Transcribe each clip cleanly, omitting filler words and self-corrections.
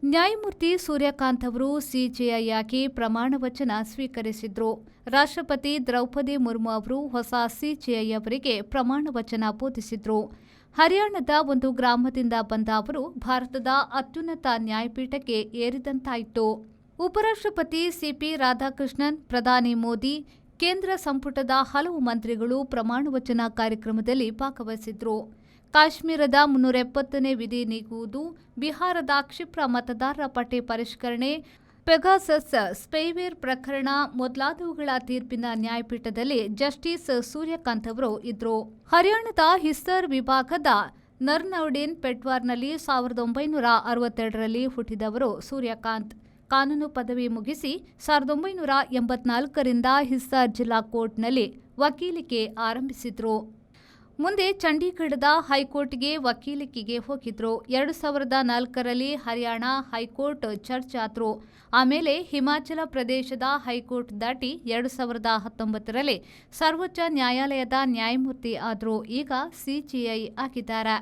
ನ್ಯಾಯಮೂರ್ತಿ ಸೂರ್ಯಕಾಂತ್ ಅವರು ಸಿಜೆಐ ಆಗಿ ಪ್ರಮಾಣ ವಚನ ಸ್ವೀಕರಿಸಿದ್ರು. ರಾಷ್ಟ್ರಪತಿ ದ್ರೌಪದಿ ಮುರ್ಮು ಅವರು ಹೊಸ ಸಿಜೆಐ ಅವರಿಗೆ ಪ್ರಮಾಣ ವಚನ ಬೋಧಿಸಿದ್ರು. ಹರಿಯಾಣದ ಒಂದು ಗ್ರಾಮದಿಂದ ಬಂದ ಅವರು ಭಾರತದ ಅತ್ಯುನ್ನತ ನ್ಯಾಯಪೀಠಕ್ಕೆ ಏರಿದಂತಾಯಿತು. ಉಪರಾಷ್ಟ್ರಪತಿ ಸಿಪಿ ರಾಧಾಕೃಷ್ಣನ್, ಪ್ರಧಾನಿ ಮೋದಿ, ಕೇಂದ್ರ ಸಂಪುಟದ ಹಲವು ಮಂತ್ರಿಗಳು ಪ್ರಮಾಣ ವಚನ ಕಾರ್ಯಕ್ರಮದಲ್ಲಿ ಭಾಗವಹಿಸಿದ್ರು. ಕಾಶ್ಮೀರದ 370ನೇ ವಿಧಿ ನೀಗುವುದು, ಬಿಹಾರದ ಕ್ಷಿಪ್ರ ಮತದಾರರ ಪಟ್ಟಿ ಪರಿಷ್ಕರಣೆ, ಪೆಗಾಸಸ್ ಸ್ಪೈವೇರ್ ಪ್ರಕರಣ ಮೊದಲಾದವುಗಳ ತೀರ್ಪಿನ ನ್ಯಾಯಪೀಠದಲ್ಲಿ ಜಸ್ಟಿಸ್ ಸೂರ್ಯಕಾಂತ್ ಅವರು ಇದ್ರು. ಹರಿಯಾಣದ ಹಿಸ್ಸರ್ ವಿಭಾಗದ ನರ್ನೌಡಿನ್ ಪೆಟ್ವಾರ್ನಲ್ಲಿ 1962ರಲ್ಲಿ ಹುಟ್ಟಿದವರು ಸೂರ್ಯಕಾಂತ್. ಕಾನೂನು ಪದವಿ ಮುಗಿಸಿ 1984ರಿಂದ ಹಿಸ್ಸಾರ್ ಜಿಲ್ಲಾ ಕೋರ್ಟ್ನಲ್ಲಿ ವಕೀಲಿಕೆ ಆರಂಭಿಸಿದ್ರು. ಮುಂದೆ ಚಂಡೀಗಢದ ಹೈಕೋರ್ಟ್ಗೆ ವಕೀಲಿಕೆಗೆ ಹೋಗಿದ್ರು. 2004ರಲ್ಲಿ ಹರಿಯಾಣ ಹೈಕೋರ್ಟ್ ಜಡ್ಜ್ ಆದ್ರು. ಆಮೇಲೆ ಹಿಮಾಚಲ ಪ್ರದೇಶದ ಹೈಕೋರ್ಟ್ ದಾಟಿ 2019ರಲ್ಲಿ ಸರ್ವೋಚ್ಚ ನ್ಯಾಯಾಲಯದ ನ್ಯಾಯಮೂರ್ತಿ ಆದ್ರು. ಈಗ ಸಿಜೆಐ ಆಗಿದ್ದಾರೆ.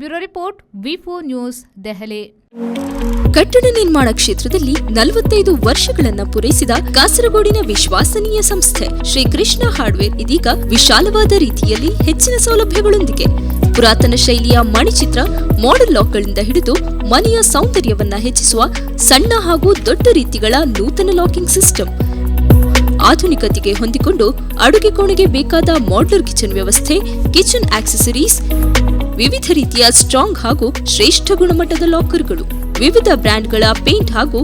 ಬ್ಯೂರೋ ರಿಪೋರ್ಟ್, ವಿ4 ನ್ಯೂಸ್, ದೆಹಲಿ. ಕಟ್ಟಡ ನಿರ್ಮಾಣ ಕ್ಷೇತ್ರದಲ್ಲಿ 45 ವರ್ಷಗಳನ್ನು ಪೂರೈಸಿದ ಕಾಸರಗೋಡಿನ ವಿಶ್ವಾಸನೀಯ ಸಂಸ್ಥೆ ಶ್ರೀ ಕೃಷ್ಣ ಹಾರ್ಡ್ವೇರ್ ಇದೀಗ ವಿಶಾಲವಾದ ರೀತಿಯಲ್ಲಿ ಹೆಚ್ಚಿನ ಸೌಲಭ್ಯಗಳೊಂದಿಗೆ ಪುರಾತನ ಶೈಲಿಯ ಮಣಿಚಿತ್ರ, ಮಾಡೆಲ್ ಲಾಕ್ಗಳಿಂದ ಹಿಡಿದು ಮನೆಯ ಸೌಂದರ್ಯವನ್ನ ಹೆಚ್ಚಿಸುವ ಸಣ್ಣ ಹಾಗೂ ದೊಡ್ಡ ರೀತಿಗಳ ನೂತನ ಲಾಕಿಂಗ್ ಸಿಸ್ಟಮ್, ಆಧುನಿಕತೆಗೆ ಹೊಂದಿಕೊಂಡು ಅಡುಗೆ ಕೋಣೆಗೆ ಬೇಕಾದ ಮಾಡ್ಯುಲರ್ ಕಿಚನ್ ವ್ಯವಸ್ಥೆ, ಕಿಚನ್ ಆಕ್ಸೆಸರೀಸ್, ವಿವಿಧ ರೀತಿಯ ಸ್ಟ್ರಾಂಗ್ ಹಾಗೂ ಶ್ರೇಷ್ಠ ಗುಣಮಟ್ಟದ ಲಾಕರ್ಗಳು, ವಿವಿಧ ಬ್ರ್ಯಾಂಡ್ಗಳ ಪೇಂಟ್ ಹಾಗೂ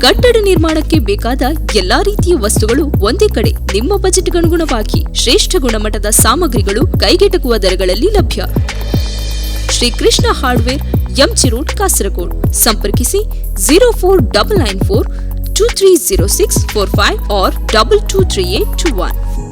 ಕಟ್ಟಡ ನಿರ್ಮಾಣಕ್ಕೆ ಬೇಕಾದ ಎಲ್ಲಾ ರೀತಿಯ ವಸ್ತುಗಳು ಒಂದೇ ಕಡೆ ನಿಮ್ಮ ಬಜೆಟ್ಗನುಗುಣವಾಗಿ ಶ್ರೇಷ್ಠ ಗುಣಮಟ್ಟದ ಸಾಮಗ್ರಿಗಳು ಕೈಗೆಟಕುವ ದರಗಳಲ್ಲಿ ಲಭ್ಯ. Shri Krishna hardware, MG road, Kasaragod. ಸಂಪರ್ಕಿಸಿ 04994 230645 or 223821.